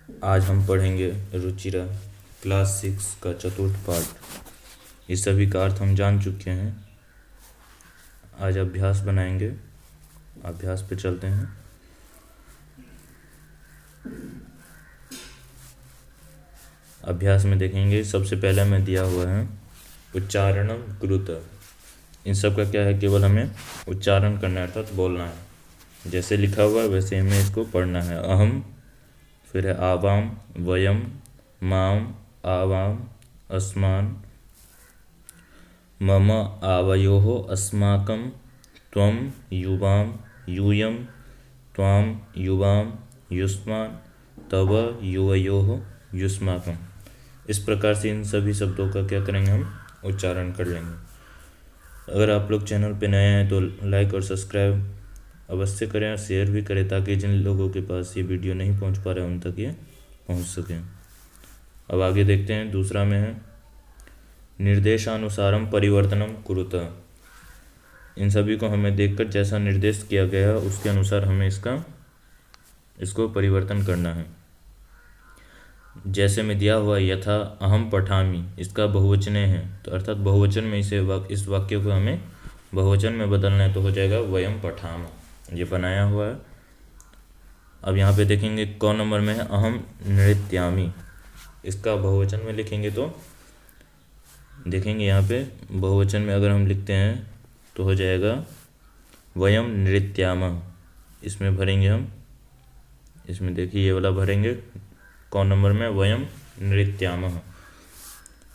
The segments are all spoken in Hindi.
आज हम पढ़ेंगे रुचिरा क्लास 6 का चतुर्थ पाठ। इस सभी का अर्थ हम जान चुके हैं। आज अभ्यास बनाएंगे। अभ्यास पे चलते हैं। अभ्यास में देखेंगे, सबसे पहले में दिया हुआ है उच्चारणम कुरुत। इन सब का क्या है, केवल हमें उच्चारण करना है, अर्थात बोलना है। जैसे लिखा हुआ है वैसे हमें इसको पढ़ना है। अहम, फिर है आवाम, वयम, माम, आवाम, अस्मान, मम, आवयोः, अस्माकं, त्वं, युवां, यूयं, त्वां, युवां, युष्मान्, तव, युवयोः, युष्माकं। इस प्रकार से इन सभी शब्दों का क्या करेंगे, हम उच्चारण कर लेंगे। अगर आप लोग चैनल पे नए हैं तो लाइक और सब्सक्राइब अवश्य करें और शेयर भी करें, ताकि जिन लोगों के पास ये वीडियो नहीं पहुंच पा रहे उन तक ये पहुंच सके। अब आगे देखते हैं। दूसरा में है निर्देशानुसारम परिवर्तनम कुरुत। इन सभी को हमें देखकर जैसा निर्देश किया गया है उसके अनुसार हमें इसको परिवर्तन करना है। जैसे में दिया हुआ यथा अहम पठामि, इसका बहुवचने है, तो अर्थात बहुवचन में इस वाक्य को हमें बहुवचन में बदलना है, तो हो जाएगा वयम पठाम। ये बनाया हुआ है। अब यहाँ पे देखेंगे कौन नंबर में है, अहम नृत्यामि। इसका बहुवचन में लिखेंगे तो देखेंगे यहाँ पे बहुवचन में अगर हम लिखते हैं तो हो जाएगा वयम नृत्यामः। इसमें भरेंगे हम, इसमें देखिए ये वाला भरेंगे कौन नंबर में, वयम नृत्यामः।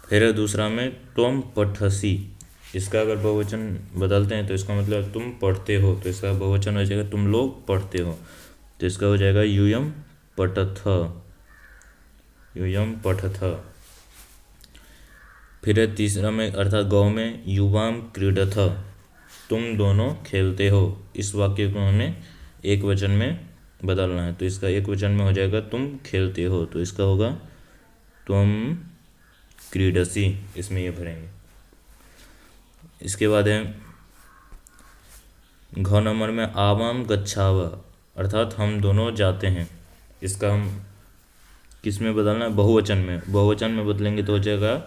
फिर दूसरा में त्वम पठसि। इसका अगर बहुवचन बदलते हैं तो इसका मतलब तुम पढ़ते हो, तो इसका बहुवचन हो जाएगा तुम लोग पढ़ते हो, तो इसका हो जाएगा यूयम पठथ, यूयम पठथ। फिर तीसरा में अर्थात गौ में युवाम क्रीडथ, तुम दोनों खेलते हो। इस वाक्य को हमें एक वचन में बदलना है, तो इसका एक वचन में हो जाएगा तुम खेलते हो, तो इसका होगा तुम क्रीडसी। इसमें ये भरेंगे। इसके बाद है घ नंबर में आवाम गच्छाव, अर्थात हम दोनों जाते हैं। इसका हम किस में बदलना है, बहुवचन में। बहुवचन में बदलेंगे तो हो जाएगा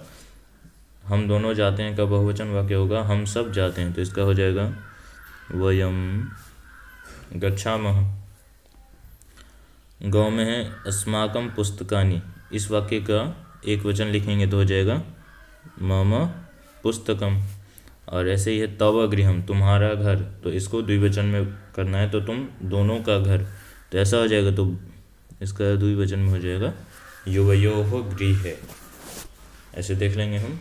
हम दोनों जाते हैं का बहुवचन वाक्य होगा हम सब जाते हैं, तो इसका हो जाएगा वयम गच्छामः। गौ में है अस्माकं पुस्तकानि। इस वाक्य का एक वचन लिखेंगे तो हो जाएगा मम पुस्तकम। और ऐसे ही है तव गृहम, तुम्हारा घर, तो इसको द्विवचन में करना है, तो तुम दोनों का घर, तो ऐसा हो जाएगा, तो इसका द्विवचन में हो जाएगा युवयोः गृहे। ऐसे देख लेंगे हम।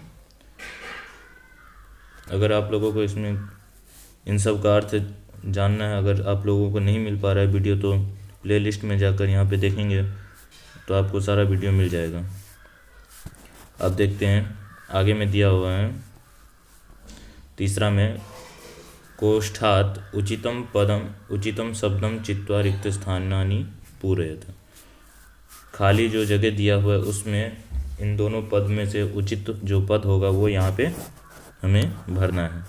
अगर आप लोगों को इसमें इन सब का अर्थ जानना है, अगर आप लोगों को नहीं मिल पा रहा है वीडियो, तो प्लेलिस्ट में जाकर यहाँ पे देखेंगे तो आपको सारा वीडियो मिल जाएगा। अब देखते हैं आगे में दिया हुआ है तीसरा में कोष्ठात उचितम पदम उचितम शब्दम चित्वा रिक्त स्थानानि पूरयत। खाली जो जगह दिया हुआ है उसमें इन दोनों पद में से उचित जो पद होगा वो यहाँ पे हमें भरना है।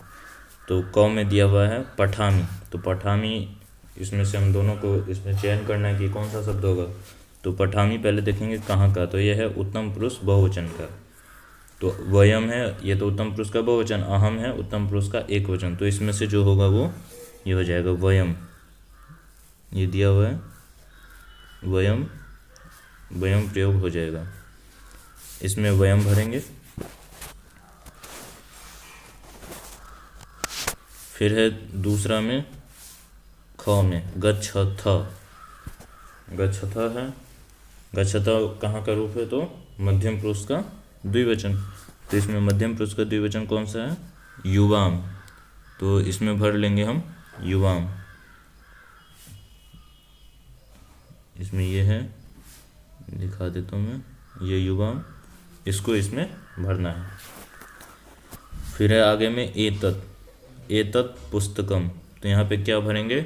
तो कौ में दिया हुआ है पठामी, तो पठामी इसमें से हम दोनों को इसमें चयन करना है कि कौन सा शब्द होगा। तो पठामी पहले देखेंगे कहाँ का, तो यह है उत्तम पुरुष बहुवचन का। तो वयम है, ये तो उत्तम पुरुष का बहुवचन, अहम है उत्तम पुरुष का एक वचन, तो इसमें से जो होगा वो ये हो जाएगा वयम। ये दिया हुआ है वयम, वयम प्रयोग हो जाएगा। इसमें वयम भरेंगे। फिर है दूसरा में ख में गच्छथ। गच्छथ है, गच्छथ कहाँ का रूप है, तो मध्यम पुरुष का द्विवचन, तो इसमें मध्यम पुरुष का द्विवचन कौन सा है, युवाम, तो इसमें भर लेंगे हम युवाम। इसमें ये है, दिखा देता हूँ मैं, ये युवाम, इसको इसमें भरना है। फिर है आगे में एतत्, एतत् पुस्तकम, तो यहाँ पे क्या भरेंगे,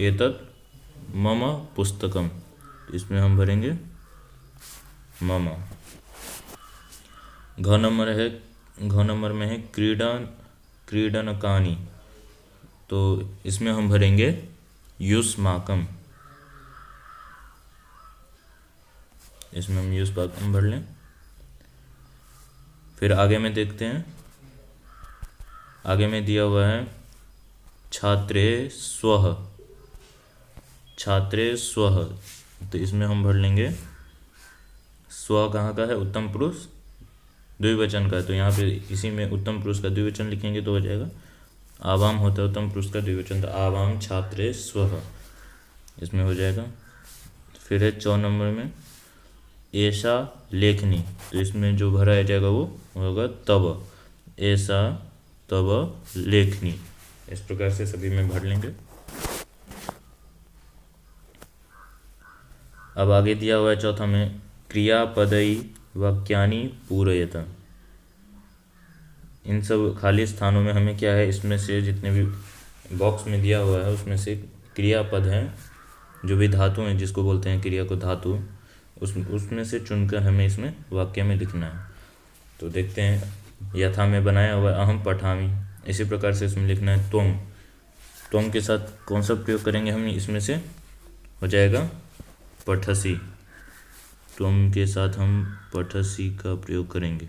एतत् मम पुस्तकम, तो इसमें हम भरेंगे मम। घ नंबर में है क्रीडनकानि, तो इसमें हम भरेंगे युष्माकम। इसमें हम यूज वाक्य भर लें। फिर आगे में देखते हैं, आगे में दिया हुआ है छात्रे स्वः, छात्रे स्वः, तो इसमें हम भर लेंगे स्व कहाँ का है, उत्तम पुरुष द्विवचन का है, तो यहाँ पे इसी में उत्तम पुरुष का द्विवचन लिखेंगे तो हो जाएगा। आवाम होता है उत्तम पुरुष का द्विवचन, तो आवाम छात्रे स्वः, इसमें हो जाएगा। फिर है 4 नंबर में ऐसा लेखनी, तो इसमें जो भरा जाएगा वो होगा तब, ऐसा तब लेखनी, इस प्रकार से सभी में भर लेंगे। अब आगे दिया हुआ है चौथा में क्रियापदई वाक्यानि पूरयत, इन सब खाली स्थानों में हमें क्या है, इसमें से जितने भी बॉक्स में दिया हुआ है उसमें से क्रियापद हैं, जो भी धातु हैं जिसको बोलते हैं क्रिया को धातु, उसमें से चुनकर हमें इसमें वाक्य में लिखना है। तो देखते हैं, यथा में बनाया हुआ है अहम पठामी, इसी प्रकार से इसमें लिखना है त्वम, त्वम के साथ कौन सा प्रयोग करेंगे हम, इसमें से हो जाएगा पठसी, त्वम के साथ हम पठसी का प्रयोग करेंगे,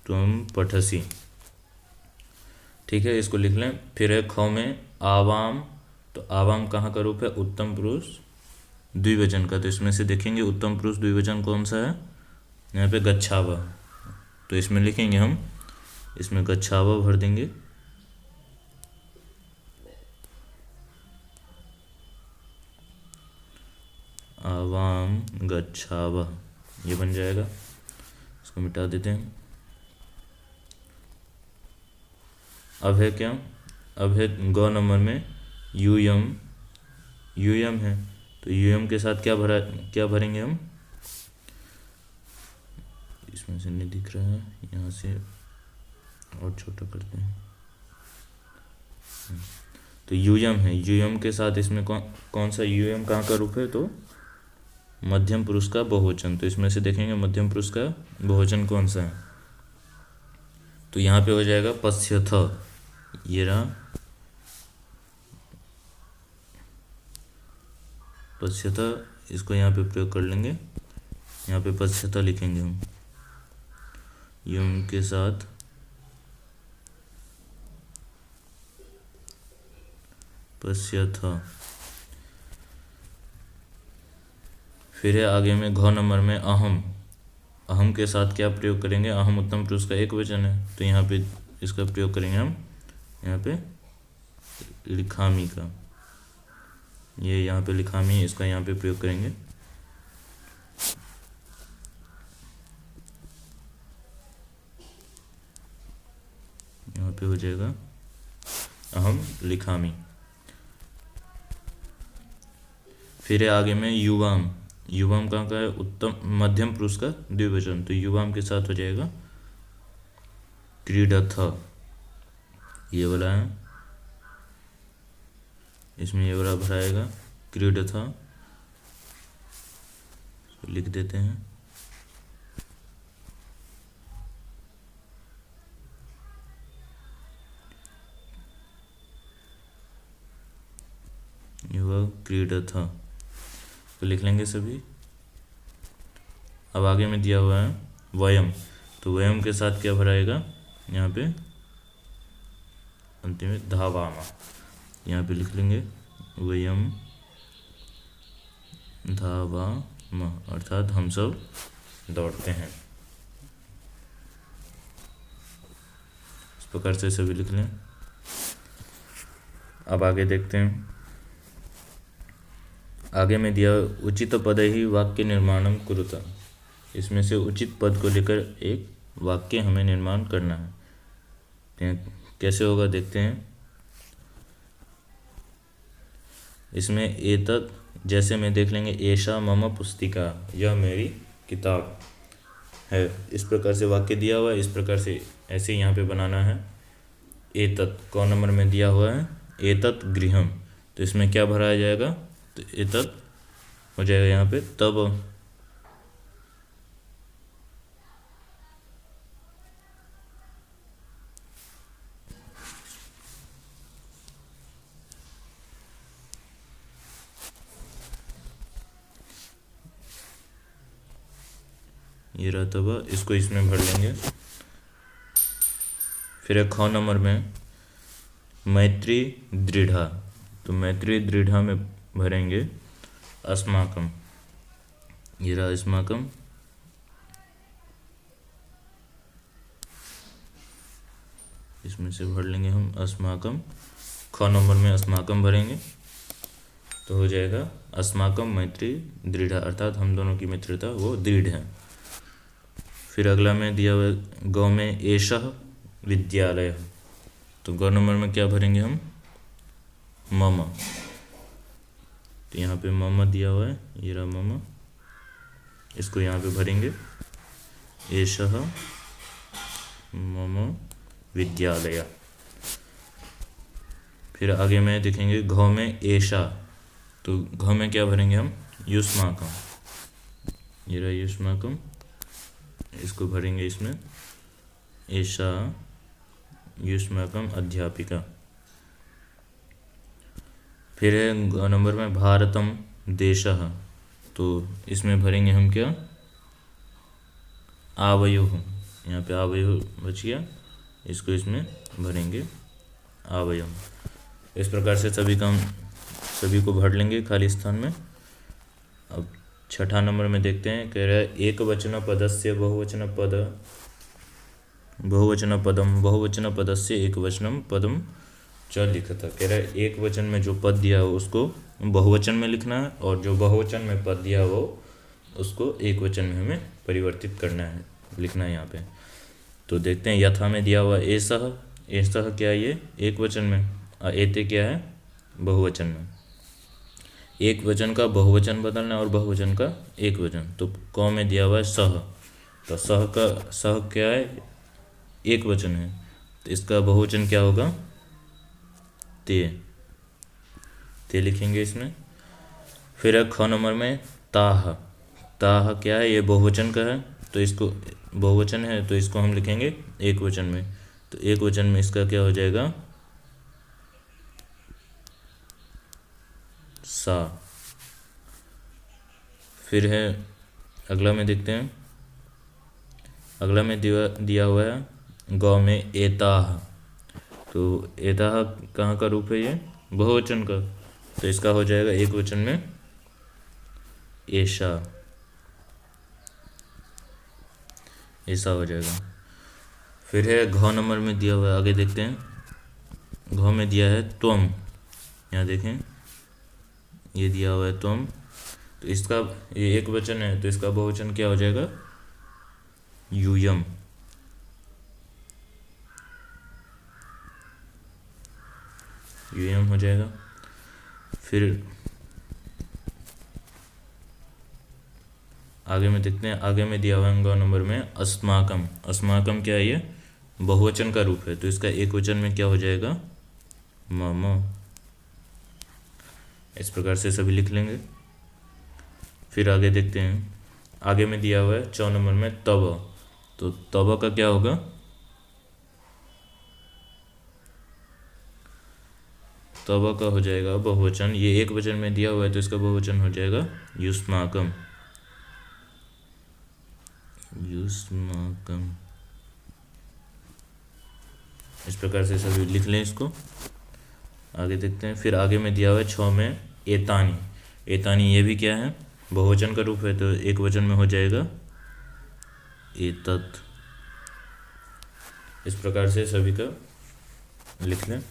त्वम पठसी, ठीक है, इसको लिख लें। फिर है ख में आवाम, तो आवाम कहाँ का रूप है, उत्तम पुरुष द्विवचन का, तो इसमें से देखेंगे उत्तम पुरुष द्विवचन कौन सा है, यहाँ पे गच्छावा, तो इसमें लिखेंगे हम, इसमें गच्छावा भर देंगे। आवाम गच्छावा, ये बन जाएगा, इसको मिटा देते हैं। अब है क्या, अब है ग नंबर में यूयम, यूयम है, तो यूयम के साथ क्या भरेंगे हम, इसमें से नहीं दिख रहा है, यहाँ से और छोटा करते हैं, तो यूयम है, यूयम के साथ इसमें कौन सा, यूयम कहाँ का रूप है, तो मध्यम पुरुष का बहुवचन, तो इसमें से देखेंगे मध्यम पुरुष का बहुवचन कौन सा है, तो यहाँ पे हो जाएगा पश्यथ, ये रहा पश्यथ, इसको यहाँ पे प्रयोग कर लेंगे, यहाँ पे पश्यथ लिखेंगे हम, यम के साथ पश्यथ। फिर है आगे में घ नंबर में अहम, अहम के साथ क्या प्रयोग करेंगे, अहम उत्तम पुरुष का एक वचन है, तो यहाँ पे इसका प्रयोग करेंगे हम, यहाँ पे लिखामी का, ये यहाँ पे लिखामी, इसका यहाँ पे प्रयोग करेंगे। यहाँ पे हो जाएगा अहम लिखामी। फिर है आगे में युवाम, युवाम कहाँ का है, उत्तम मध्यम पुरुष का द्विवचन, तो युवाम के साथ हो जाएगा क्रीडथ, ये वाला है, इसमें ये वाला भराएगा क्रीडथ, लिख देते हैं। युवा क्रीडथ, तो लिख लेंगे सभी। अब आगे में दिया हुआ है वयम, तो वयम के साथ क्या भराएगा, यहाँ पे अंतिम में धावामा, यहाँ पे लिख लेंगे वयम धावामा, अर्थात हम सब दौड़ते हैं, इस प्रकार से सभी लिख लें। अब आगे देखते हैं, आगे में दिया उचित पद ही वाक्य निर्माणम कुरुता, इसमें से उचित पद को लेकर एक वाक्य हमें निर्माण करना है, कैसे होगा देखते हैं। इसमें एतत्, जैसे में देख लेंगे एषा मम पुस्तिका, यह मेरी किताब है, इस प्रकार से वाक्य दिया हुआ है, इस प्रकार से ऐसे यहाँ पे बनाना है। एतत् कौन नंबर में दिया हुआ है, एतत् गृहम, तो इसमें क्या भराया जाएगा, तो एतत् हो जाएगा यहाँ पे तब, ये रहा तवा, इसको इसमें भर लेंगे। फिर है ख नंबर में मैत्री दृढ़ा, तो मैत्री दृढ़ा में भरेंगे अस्माकम। ये रहा अस्माकम। इसमें से भर लेंगे हम अस्माकम। ख नंबर में अस्माकम भरेंगे तो हो जाएगा अस्माकम मैत्री दृढ़ा, अर्थात हम दोनों की मित्रता वो दृढ़ है। फिर अगला में दिया हुआ गौ में एषः विद्यालय, तो गौ नंबर में क्या भरेंगे हम, मम। तो यहाँ पे मम दिया हुआ है, ये रहा मम, इसको यहाँ पे भरेंगे एषः मम विद्यालय। फिर आगे में देखेंगे घ में एषा, तो घ में क्या भरेंगे हम, युष्माकम। ये रहा युष्माकम, इसको भरेंगे इसमें एषा युष्माकम अध्यापिका। फिर है ग नंबर में भारतम देशः, तो इसमें भरेंगे हम क्या, आवयोः। यहाँ पे आवयोः बच गया, इसको इसमें भरेंगे आवयव। इस प्रकार से सभी को भर लेंगे खाली स्थान में। अब छठा नंबर में देखते हैं, कह रहा है एक वचन पदस्य बहुवचन पदस्य एक वचनम पदम च लिखता। कह रहा है एक वचन में जो पद दिया हो उसको बहुवचन में लिखना है, और जो बहुवचन में पद दिया हो उसको एक वचन में हमें परिवर्तित करना है, लिखना है यहाँ पे। तो देखते हैं, यथा में दिया हुआ एषः, एषः क्या है, ये एक वचन में, और एते क्या है, बहुवचन में। एक वचन का बहुवचन बदलना और बहुवचन का एक वचन। तो क में दिया हुआ है सह, तो सह क्या है, एक वचन है, तो इसका बहुवचन क्या होगा, ते लिखेंगे इसमें। फिर है ख नंबर में ताह, ताह क्या है, ये बहुवचन का है, तो इसको बहुवचन है तो इसको हम लिखेंगे एक वचन में, तो एक वचन में इसका क्या हो जाएगा, सा। फिर है अगला में देखते हैं, अगला में दिया हुआ है गौ में एताह, तो एताह कहाँ का रूप है, ये बहुवचन का, तो इसका हो जाएगा एक वचन में एषा, ऐसा हो जाएगा। फिर है घ नंबर में दिया हुआ है, आगे देखते हैं, घ में दिया है त्वम, यहाँ देखें ये दिया हुआ है त्वम, तो इसका ये एक वचन है तो इसका बहुवचन क्या हो जाएगा, यूयम। यूयम हो जाएगा। फिर आगे में देखते हैं, आगे में दिया हुआ है ग नंबर में अस्माकम, अस्माकम क्या है, ये बहुवचन का रूप है, तो इसका एक वचन में क्या हो जाएगा, मम। इस प्रकार से सभी लिख लेंगे। फिर आगे देखते हैं, आगे में दिया हुआ है 4 नंबर में तब, तो तब का क्या होगा, तब का हो जाएगा बहुवचन, ये एक वचन में दिया हुआ है तो इसका बहुवचन हो जाएगा युष्माकम, युष्माकम। इस प्रकार से सभी लिख लें इसको। आगे देखते हैं, फिर आगे में दिया हुआ है 6 में एतानी, एतानी ये भी क्या है, बहुवचन का रूप है, तो एक वचन में हो जाएगा एतत्। इस प्रकार से सभी का लिख लें।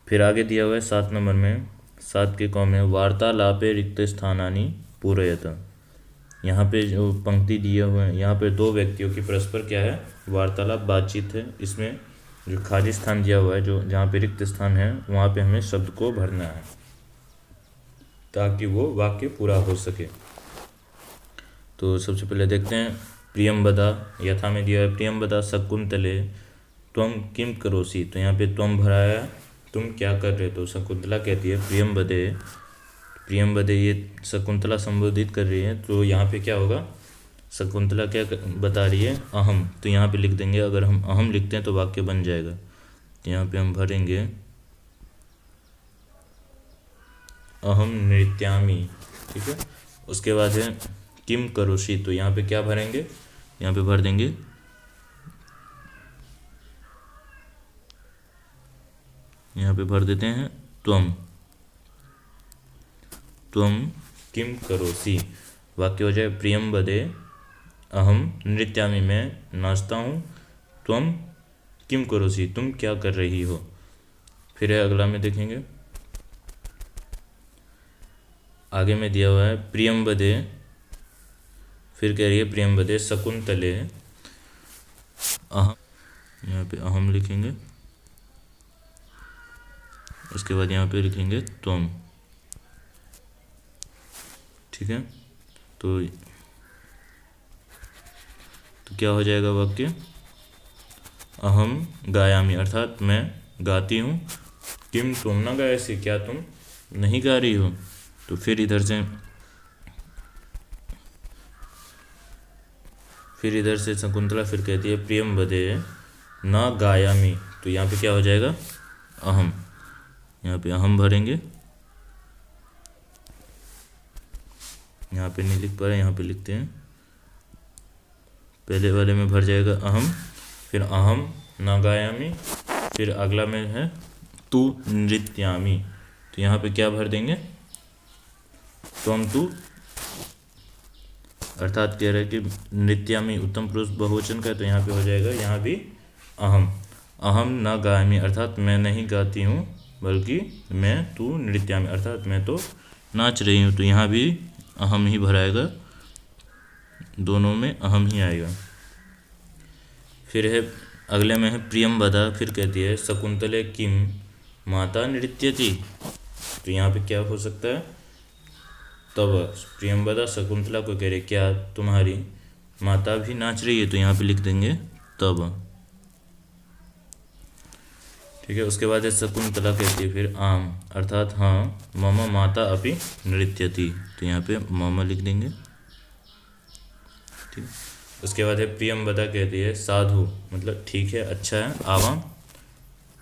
फिर आगे दिया हुआ है 7 नंबर में, 7 के क में वार्तालापे रिक्त स्थानानि पूरयत। यहाँ पे जो पंक्ति दिए हुए हैं, यहाँ पे 2 व्यक्तियों की परस्पर क्या है, वार्तालाप, बातचीत है। इसमें जो खाली स्थान दिया हुआ है, जो जहाँ पे रिक्त स्थान है वहाँ पे हमें शब्द को भरना है ताकि वो वाक्य पूरा हो सके। तो सबसे पहले देखते हैं, प्रियंवदा, यथा में दिया है प्रियंवदा शकुंतले त्वम किम करोसि, तो यहाँ पे त्वम भराया, तुम क्या कर रहे, तो शकुंतला कहती है प्रियंवदे, प्रियंवदे ये शकुंतला संबोधित कर रही है, तो यहाँ पे क्या होगा, शकुंतला क्या बता रही है, अहम, तो यहाँ पे लिख देंगे। अगर हम अहम लिखते हैं तो वाक्य बन जाएगा, तो यहाँ पे हम भरेंगे अहम नृत्यामि, ठीक है। उसके बाद है किम करोषि, तो यहाँ पे क्या भरेंगे, यहाँ पे भर देंगे यहाँ पे भर देते हैं त्वम किम करोषि। वाक्य हो जाए प्रियम वदे अहम नृत्यामि, मैं नाचता हूँ, त्वम किम करोषि, तुम क्या कर रही हो। फिर है अगला में देखेंगे, आगे में दिया हुआ है प्रियम वदे, फिर कह रही है प्रियम वदे शकुंतले अहम, यहाँ पे अहम लिखेंगे, उसके बाद यहाँ पे लिखेंगे त्वम। ठीक है, तो क्या हो जाएगा वाक्य, अहम गायामी अर्थात मैं गाती हूँ, किम तुम ना गायसी, क्या तुम नहीं गा रही हो। तो फिर इधर से शकुंतला फिर कहती है प्रियम वदे ना गायामी, तो यहाँ पे क्या हो जाएगा अहम, यहाँ पे अहम भरेंगे, यहाँ पे नहीं लिख पा रहे, यहाँ पे लिखते हैं, पहले वाले में भर जाएगा अहम, फिर अहम ना गायामी, फिर अगला में है तू नृत्यामी, तो यहाँ पे क्या भर देंगे त्वम तू, अर्थात कह रहे हैं कि नृत्यामी उत्तम पुरुष बहुवचन का, तो यहाँ पे हो जाएगा यहाँ भी अहम ना गायामी अर्थात मैं नहीं गाती हूँ, बल्कि मैं तू नृत्यामी अर्थात मैं तो नाच रही हूँ, तो यहाँ भी अहम ही भराएगा, दोनों में अहम ही आएगा। फिर है अगले में है प्रियम वदा, फिर कहती है शकुंतले किम माता नृत्यति, तो यहाँ पे क्या हो सकता है तब प्रियम वदा शकुंतला को कह रहे क्या तुम्हारी माता भी नाच रही है, तो यहाँ पे लिख देंगे तब। ठीक है, उसके बाद है शकुंतला कहती है फिर आम अर्थात हाँ मम माता अपि नृत्यति, तो यहाँ पे मम लिख देंगे। ठीक, उसके बाद है प्रियम वदा कहती है साधु मतलब ठीक है अच्छा है, आवा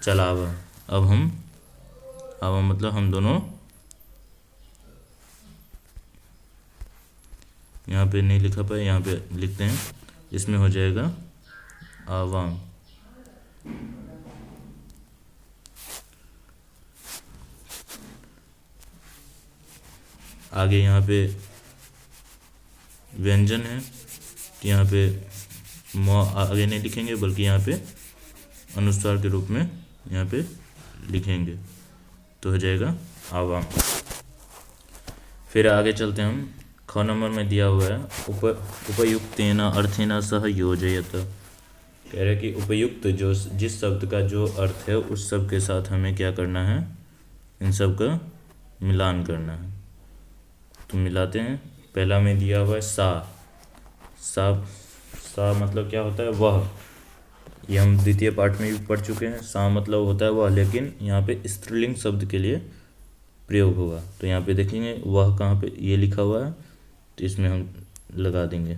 चलावा, अब हम आवा मतलब हम दोनों, यहाँ पे नहीं लिखा पाए, यहाँ पे लिखते हैं, इसमें हो जाएगा आवाम। आगे यहाँ पे व्यंजन है, तो यहाँ पे म आगे नहीं लिखेंगे, बल्कि यहाँ पे अनुस्वार के रूप में यहाँ पे लिखेंगे, तो हो जाएगा आवाम। फिर आगे चलते हैं हम, ख नंबर में दिया हुआ है उपयुक्तेन अर्थेन सह योजयत, कह रहे कि उपयुक्त जो जिस शब्द का जो अर्थ है उस सब के साथ हमें क्या करना है, इन सब का मिलान करना है। तो मिलाते हैं, पहला में दिया हुआ है सा मतलब क्या होता है वह, ये हम द्वितीय पाठ में भी पढ़ चुके हैं, सा मतलब होता है वह, लेकिन यहाँ पे स्त्रीलिंग शब्द के लिए प्रयोग होगा, तो यहाँ पे देखेंगे वह कहाँ पे ये लिखा हुआ है, तो इसमें हम लगा देंगे।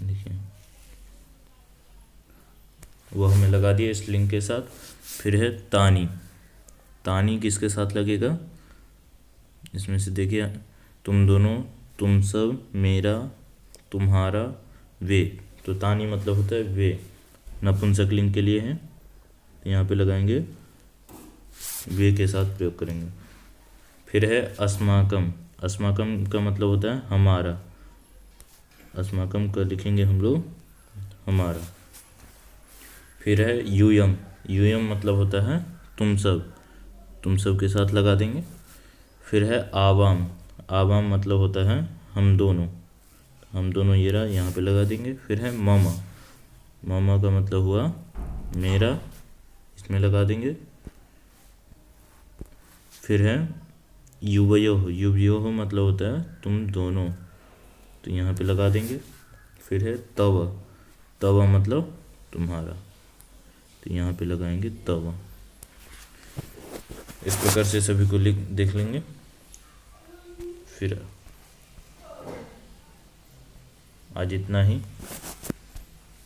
देखिए वह हमें लगा दिया इस लिंक के साथ। फिर है तानी किसके साथ लगेगा, इसमें से देखिए तुम दोनों, तुम सब, मेरा, तुम्हारा, वे, तो तानी मतलब होता है वे, नपुंसक लिंग के लिए है, तो यहाँ पे लगाएंगे वे के साथ प्रयोग करेंगे। फिर है अस्माकम का मतलब होता है हमारा, अस्माकम का लिखेंगे हम लोग हमारा। फिर है यूयम मतलब होता है तुम सब के साथ लगा देंगे। फिर है आवाम मतलब होता है हम दोनों ये रहा, यहाँ पे लगा देंगे। फिर है मामा का मतलब हुआ मेरा, इसमें लगा देंगे। फिर है युवयोः मतलब होता है तुम दोनों, तो यहाँ पे लगा देंगे। फिर है तव मतलब तुम्हारा, तो यहाँ पे लगाएंगे तव। इस प्रकार से सभी को देख लेंगे। फिर आज इतना ही।